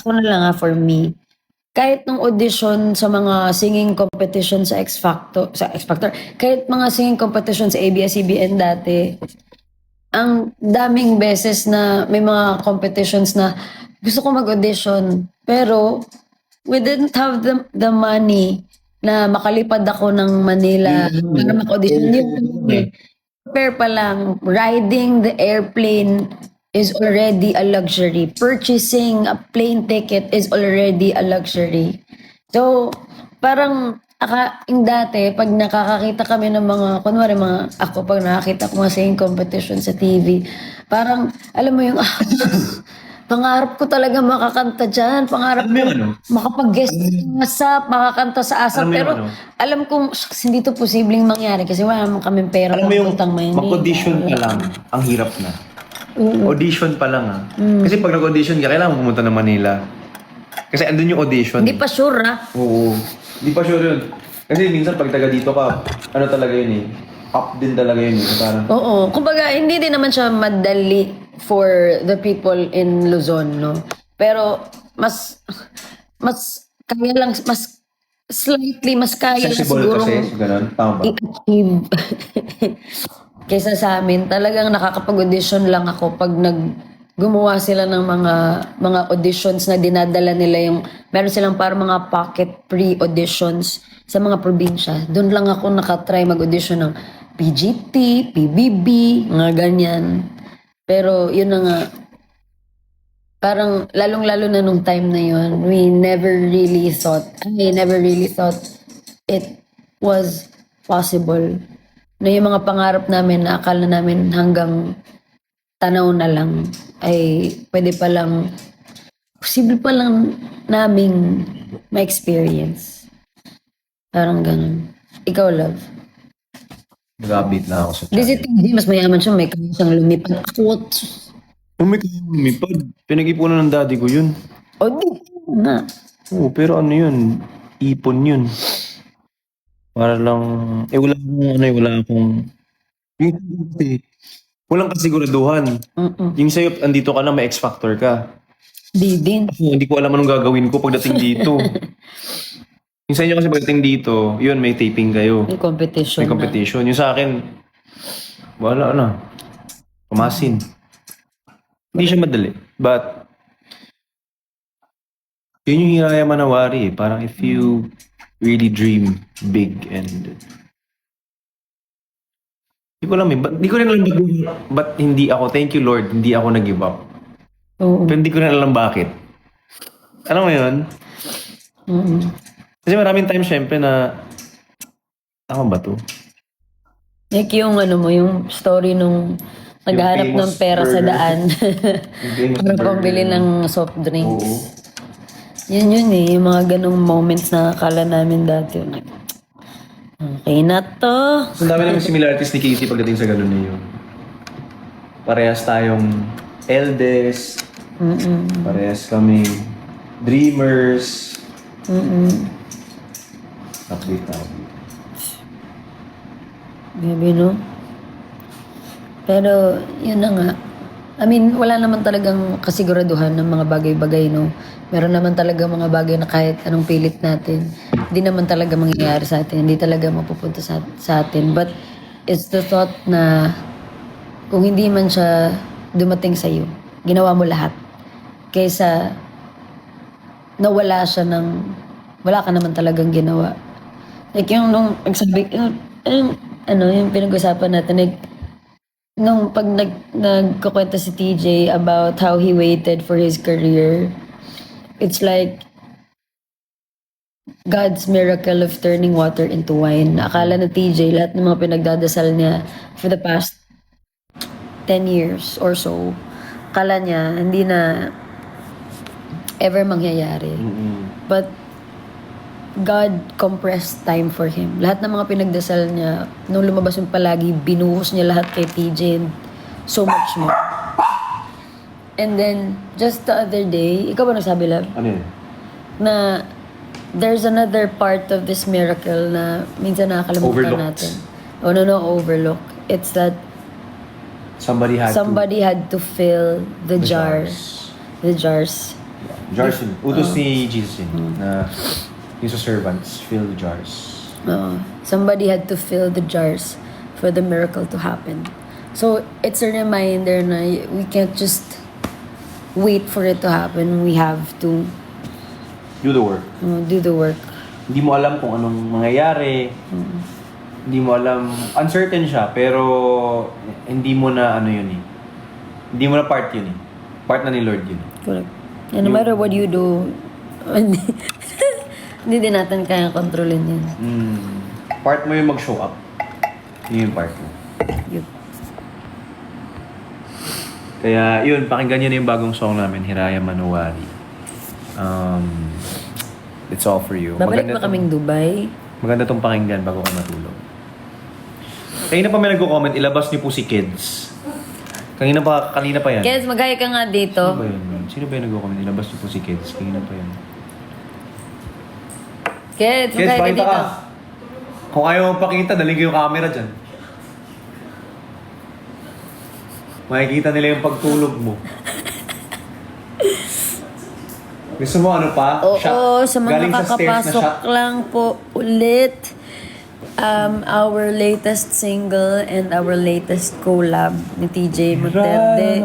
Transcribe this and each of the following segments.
ako na lang for me, kahit nung audition sa mga singing competition sa X Factor, kahit mga singing competition sa ABS-CBN dati, ang daming beses na may mga competitions na gusto ko mag-audition, pero we didn't have the money na makalipad ako ng Manila para mag-audition. Prepare pa lang, riding the airplane is already a luxury. Purchasing a plane ticket is already a luxury. So, parang yung dati, pag nakakakita kami ng mga, kunwari ako pag nakakita ko mga singing competition sa TV, parang, alam mo yung, pangarap ko talaga makakanta dyan. Pangarap Alam mo ko yung ano? makapag-guest sa ASAP, makakanta sa ASAP. Alam mo yung Pero ano? alam kong shucks, hindi to posibleng mangyari kasi wala naman kaming pera Alam mo yung papuntang Maynila. mag-audition pa lang, ang hirap na. Audition pa lang Kasi pag nag-audition ka, kailangan pumunta ng Manila. Kasi andun yung audition. Hindi pa sure Oo. Hindi pa sure yun. Kasi minsan pag taga dito ka, ano talaga yun eh. Up din talaga yun eh. Parang, Oo. Kumbaga, hindi din naman siya madali for the people in Luzon, no? Pero, mas kaya lang, mas slightly, mas kaya lang accessible siguro kasi, so ganun. Tama ba? i-achieve. Kaysa sa amin, talagang nakakapag-audition lang ako pag gumawa sila ng mga auditions na dinadala nila yung, meron silang parang mga pocket pre-auditions sa mga probinsya. Doon lang ako nakatry mag-audition ng PGT, PBB, mga ganyan. Pero yun na nga, parang lalong-lalo na nung time na yun, I never really thought it was possible na yung mga pangarap namin na akala namin hanggang tanaw na lang ay pwede pa lang, posible pa lang naming ma-experience. Parang ganun. Ikaw, love. Nag-update na ako sa Di si TJ, mas mayaman siya, may kaya siyang lumipad. Ako, Kung may kaya lumipad, pinag-ipunan ng daddy ko yun. o di na. Oo, pero ano yun? Ipon yun. Para lang, wala akong, yung kasi, walang kasiguraduhan. Yung sa'yo, andito ka na, may X Factor ka. Di din. Ako, hindi ko alam anong gagawin ko pagdating dito. Yung sa inyo kasi pagdating dito, yun, may taping kayo. May competition May competition. Yung sa akin, wala na. Pumasin. Hindi siya madali. But, yun yung Hiraya Manawari eh. Parang if you really dream big and... Hindi ko alam eh. Hindi ko rin alam ba't hindi ako, thank you Lord, hindi ako nag-give up. Oo. Pero hindi ko rin alam bakit. Alam mo yun? Kasi maraming times syempre na tama ba to? Like yung yung story nung naghahanap ng famous pera sa burger. daan famous para burger. pambili ng soft Oo. drinks. Yun eh, yung mga ganong moments na akala namin dati. Okay na to. Ang dami naman similarities ni Casey pagdating sa ganun na yun. Parehas tayong eldest. Parehas kami dreamers. Update na. Maybe, no? Pero, yun na nga. I mean, wala naman talagang kasiguraduhan ng mga bagay-bagay, no? Meron naman talaga mga bagay na kahit anong pilit natin, hindi naman talaga mangyayari sa atin, hindi talaga mapupunta sa atin. But, it's the thought na kung hindi man siya dumating sa'yo, ginawa mo lahat. Kaysa nawala siya wala ka naman talagang ginawa. Like yung nung nagsabi, yung pinag-usapan natin, like, nung pag nagkukwenta si TJ about how he waited for his career, it's like God's miracle of turning water into wine. Akala na TJ, lahat ng mga pinagdadasal niya for the past 10 years or so, akala niya hindi na ever mangyayari. But God compressed time for him. Lahat ng mga pinagdasal niya, nung lumabas yung palagi, binuhos niya lahat kay TJ and so much more. And then, just the other day, ikaw ba nagsabi, love? Ano yun? Na there's another part of this miracle na minsan nakakalimutan Overlooked. natin. Oh, no, overlook. It's that Somebody had somebody had to fill the jars. The jars Jars yun. Utos ni Jesus yun. Na yung sa servants, fill the jars. Somebody had to fill the jars for the miracle to happen. So, it's a reminder na we can't just wait for it to happen. We have to Do the work. do the work. Hindi mo alam kung anong mangyayari. Hindi mo alam. Uncertain siya, pero hindi mo na ano yun eh. Hindi mo na part yun eh. Part na ni Lord yun. Correct. And no matter what you do, hindi din natin kaya kontrolin yun. Part mo yung mag-show up. Yun yung part mo. Yun. Kaya yun, pakinggan nyo na yung bagong song namin, Hiraya Manowari. It's all for you. Babalik ba kaming Dubai? Maganda tong pakinggan bago ka matulog. Kanina pa may nagko-comment, ilabas niyo po si Kids. Kanina pa yan. Guys, mag-hi ka nga dito. Sino ba yun? Sino ba yung nagko-comment? Ilabas niyo po si Kids. Kanina pa yan. Kids, Kids, mag-hi ka pakita dito. ka. Kung ayaw mo pakita, daling ko yung camera dyan. Makikita nila yung pagtulog mo. Gusto mo ano pa? Oo, sa mga Galing sa stairs na kakapasok shot? lang po ulit. Our latest single and our latest collab ni TJ Monterde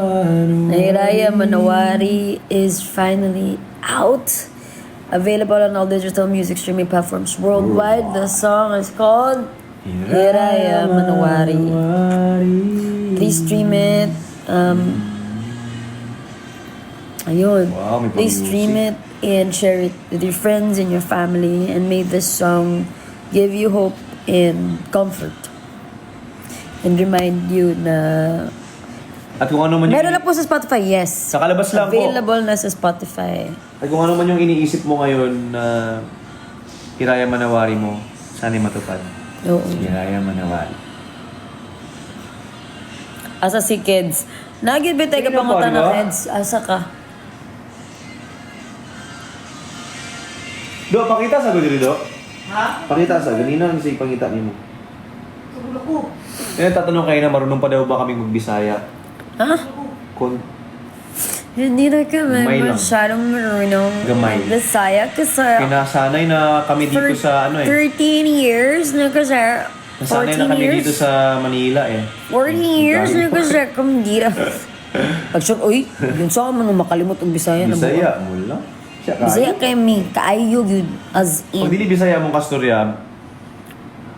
na Hiraya Manowari is finally out. Available on all digital music streaming platforms worldwide. The song is called Hiraya Manowari. Please stream it. Ayun. Wow, may Please stream it and share it with your friends and your family, and may this song give you hope and comfort and remind you na At kung ano man meron na po sa Spotify, yes. Sa kalabas lang po. Available na sa Spotify. At kung ano man yung iniisip mo ngayon na Hiraya Manowari mo, sana'y matupad. Oo. Hiraya Manowari. Asa si Kids. Nagibit tayo Sige na po, kapangutan di ng ba? Kids. Asa ka? Do, pakita sa gudiri, Do. Ha? Pakita sa. Ganina ang sige pangita ni mo. Tulog ko. Eh, tatanong kayo na marunong pa daw ba kaming magbisaya? Ha? Kung Hindi na kami Gamay lang. masyadong marunong Gamay. Bisaya kasi pinasanay na kami dito sa ano eh. 13 years na kasi Nasanay 14 na kami years. dito sa Manila eh. 14 years na kasi kung di na. Pag siya, uy, yun sa amin nung makalimot ang Bisaya na Bisaya, mula. Siya Bisaya kaya. kami, kaayo yun, as Pag in. dili Bisaya mong kastorya,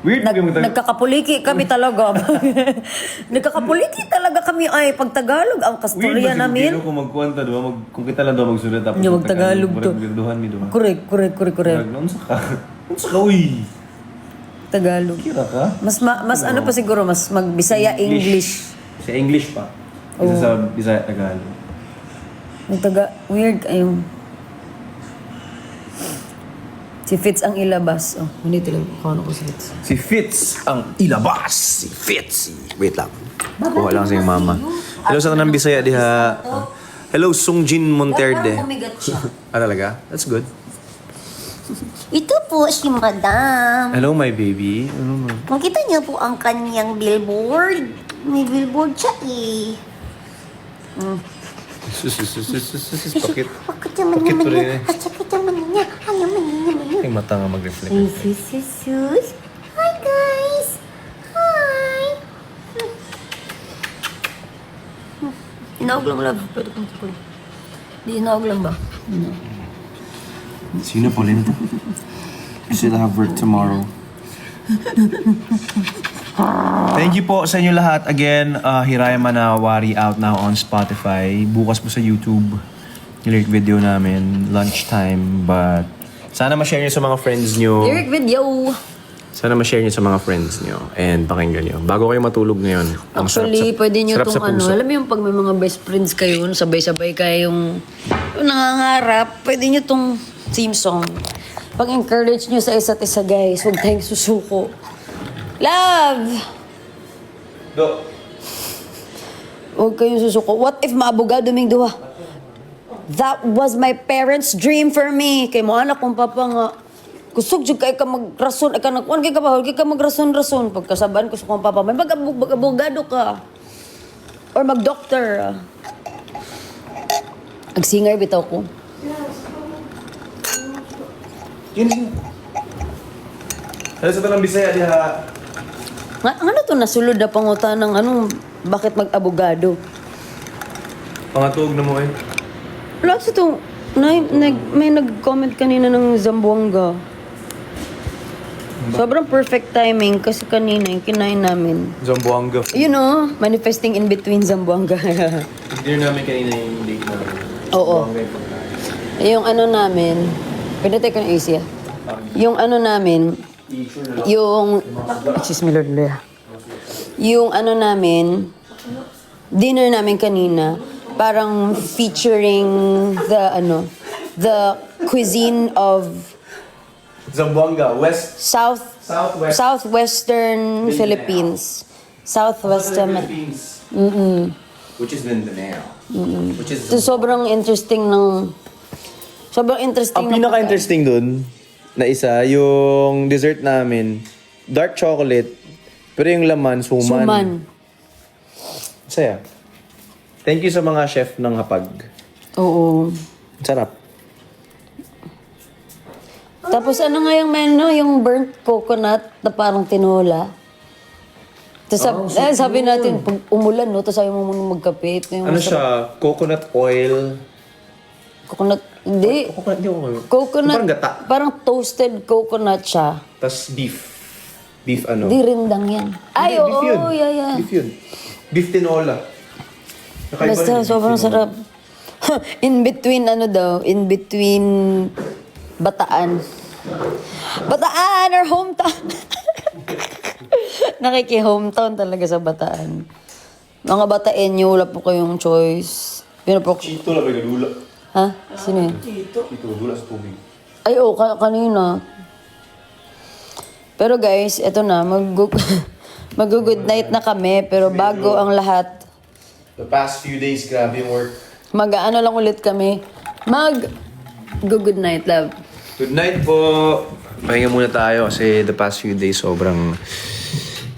weird yung Nagkakapuliki kami talaga. Nagkakapuliki talaga kami ay pag Tagalog ang kastorya namin. Kung magkwanta doon, kung kita lang doon magsulat tapos Yung Tagalog to. Birduhan mi doon. Correct. Unsa ka? Unsa ka uy? Tagalog. Kira ka? Mas ano pa siguro, mas magbisaya English. Sa English pa. Isa sa Bisaya Tagalog. Weird ayun. Si Fitz ang ilabas. Oh, hindi lang. Kano ko si Fitz. Si Fitz ang ilabas. Si Fitz. Wait lang. Kuha lang sa yung mama. Hello sa tanang Bisaya diha. Hello Sungjin Monterde. Ah talaga? That's good. Ito po si Madam. Hello my baby. Ano mo? Makita niyo po ang kanyang billboard. May billboard siya eh. Bakit? Bakit naman Bakit naman tuloy niya? eh? At sakit naman niya. Ay, naman niya. Ay mata nga mag-reflect. Sus. Hi guys. Hi. Inaog lang love. Pwede kong tukoy. Di inaog lang ba? Sino po Linda? I still have work tomorrow. Thank you po sa inyo lahat. Again, Hiraya Manowari out now on Spotify. Bukas po sa YouTube. Lyric video namin. Lunchtime. But sana ma-share nyo sa mga friends nyo. Lyric video. Sana ma-share nyo sa mga friends nyo. And pakinggan nyo. Bago kayo matulog ngayon. Ang Actually, pwede nyo sarap sa itong puso. alam mo yung pag may mga best friends kayo, sabay-sabay kayong nangangarap, pwede nyo itong theme song. Pag-encourage nyo sa isa't isa, guys. Huwag tayong susuko. Love! Do. Huwag kayong susuko. What if maabogado ming duha? That was my parents' dream for me. Kay mo anak kong papa nga. Kusog jud kay ka magrason, ay ka nagkuan kay ka bahol, kay ka magrason-rason. Pagkasabaan ko sa kong papa, may mag-abogado ka. Or mag-doctor. Ag-singer bitaw ko. Yun. Ano sa tanong Bisaya diha? Ano to nasulod na pangutan ng bakit mag-abogado? Pangatog na mo eh. Wala sa to, may nag-comment kanina ng Zamboanga. Sobrang perfect timing kasi kanina yung kinain namin. Zamboanga. You know, manifesting in between Zamboanga. Dinner namin kanina yung date namin. Oo. Zamboanga yung pagkain. Yung namin, pwede tayo ko ng AC ah. Yung namin, yung, excuse me Lord Leah. Yung namin, dinner namin kanina, parang featuring the cuisine of Zamboanga, southwestern Philippines. Southwestern. Philippines. Which is Mindanao. Which is So, sobrang interesting Ang pinaka-interesting dun, na isa, yung dessert namin, dark chocolate, pero yung laman, suman. suman. Saya. Thank you sa mga chef ng Hapag. Oo. Sarap. Tapos nga yung menu, yung burnt coconut na parang tinola. Tapos sabi natin, pag umulan, no, tapos ayaw mo muna magkape. Ito yung Ano masarap. siya? Coconut oil. Coconut, hindi. Hindi ako kayo. Coconut, Parang gata. parang toasted coconut siya. Tapos beef. Beef ano? Di rindang yan. Ay, Hindi, beef yun. oo, yeah. Beef yun. Beef tinola. Kakaiba rin Basta yung beef sobrang tinola. sarap. In between in between Bataan. Bataan, our hometown. Nakiki-hometown talaga sa Bataan. Mga Bataenyo, wala po kayong choice. Chito lang, may gadula. Ha? Sino yun? Chito, dula sa tubig. Ay, kanina. Pero guys, eto na. Mag-good night na kami. Pero bago ang lahat, The past few days, grabe yung work. mag-ano lang ulit kami. Good night, love. Good night po. Pahinga muna tayo kasi the past few days sobrang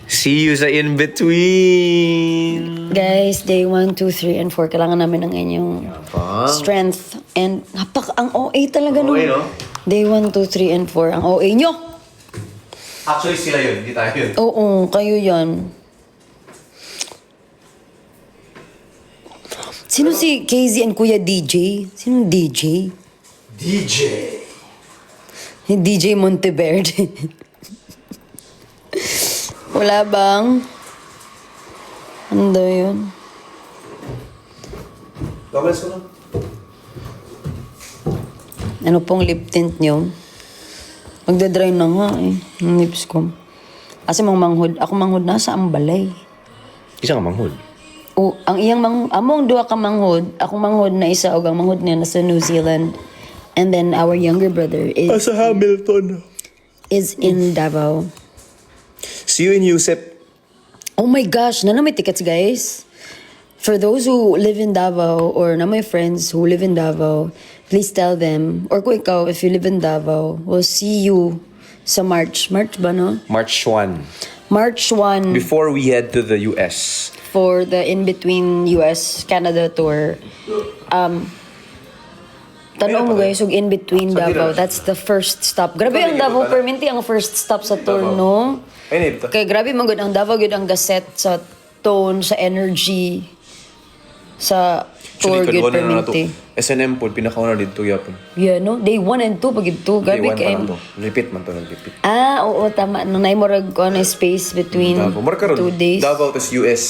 see you sa in-between. Guys, day 1, 2, 3, and 4, kailangan namin ng inyong strength. And ang OA talaga no? OA, no? Day 1, 2, 3, and 4, ang OA nyo. Actually, sila yun. Hindi tayo yun. Oo, kayo yan. Sino si KZ and Kuya DJ? Sino DJ? DJ. DJ Monteverde. Wala bang? Ano daw yun? Gawin ko lang. Ano pong lip tint nyo? Magdadry na nga eh. Yung lips ko. Kasi manghod. Ako manghod na sa ambalay. Isa ka manghod. O, ang iyang among duha ka manghod. Ako manghod na isa o ang manghod niya nasa New Zealand. And then our younger brother is Sa Hamilton. in Davao. See you in USEP. Oh my gosh, na may tickets guys. For those who live in Davao or na my friends who live in Davao, please tell them, or kung ikaw, if you live in Davao, we'll see you sa March. March ba no? March 1. March 1 Before we head to the US. for the in-between US-Canada tour. Tanong mo guys, yung in-between Davao, that's the first stop. Grabe ang Davao, perminti ang first stop sa tour, no? Ay, nito. Kaya grabe man good ang Davao, good ang gaset sa tone, sa energy, sa tour, good perminti. SNM po, pinakauna dito yapon. Yeah, no? Day 1 and 2, pag ito, grabe kayo. Repeat man to, nag-repeat. Ah, oo, tama. Nung naimurag ko na space between Davao. Marka 2 ron. days. Davao, tas US.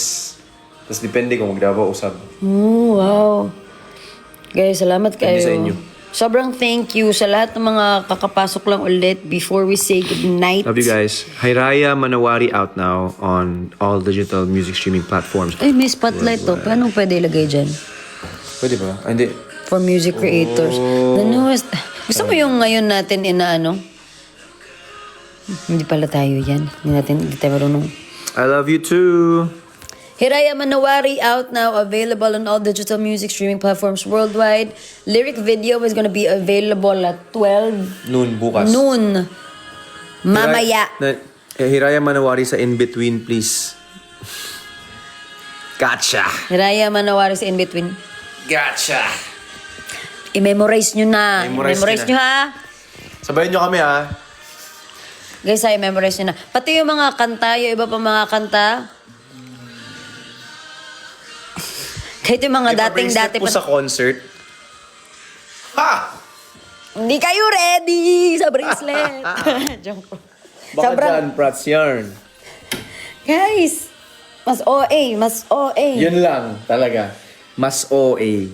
Tas depende kung mag-Davao usab. Wow. Guys, salamat kayo. Sa inyo. Sobrang thank you sa lahat ng mga kakapasok lang ulit before we say goodnight. Love you guys. Hayraya Manawari out now on all digital music streaming platforms. Ay, may spotlight to. Paano pwede ilagay dyan? Pwede ba? Ah, hindi. For music creators. The newest... Gusto mo yung ngayon natin inaano? Hindi pala tayo yan. Hindi tayo marunong. I love you too. Hiraya Manawari out now, available on all digital music streaming platforms worldwide. Lyric video is gonna be available at 12 Noon, bukas. noon. Mamaya. Hiraya Manawari sa in-between, please. Gotcha. Hiraya Manawari sa in-between. Gotcha. I-memorize nyo na. Memorize I-memorize nyo nyo ha. Sabayan nyo kami ha. Guys, ay memorize nyo na. Pati yung mga kanta, yung iba pa mga kanta. Kahit yung mga dating-dati po pa. sa concert. Ha! Hindi kayo ready sa bracelet. Joke po. Baka dyan, Prats yarn. Guys, mas OA, mas OA. Yun lang, talaga. Mas OA.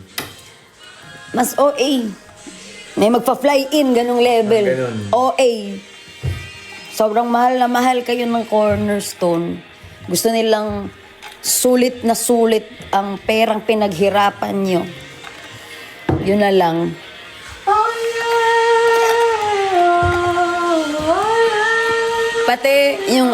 Mas OA. May magpa-fly in, ganong level. Ganun. OA. Sobrang mahal na mahal kayo ng Cornerstone. Gusto nilang sulit na sulit ang perang pinaghirapan nyo. Yun na lang. Pati yung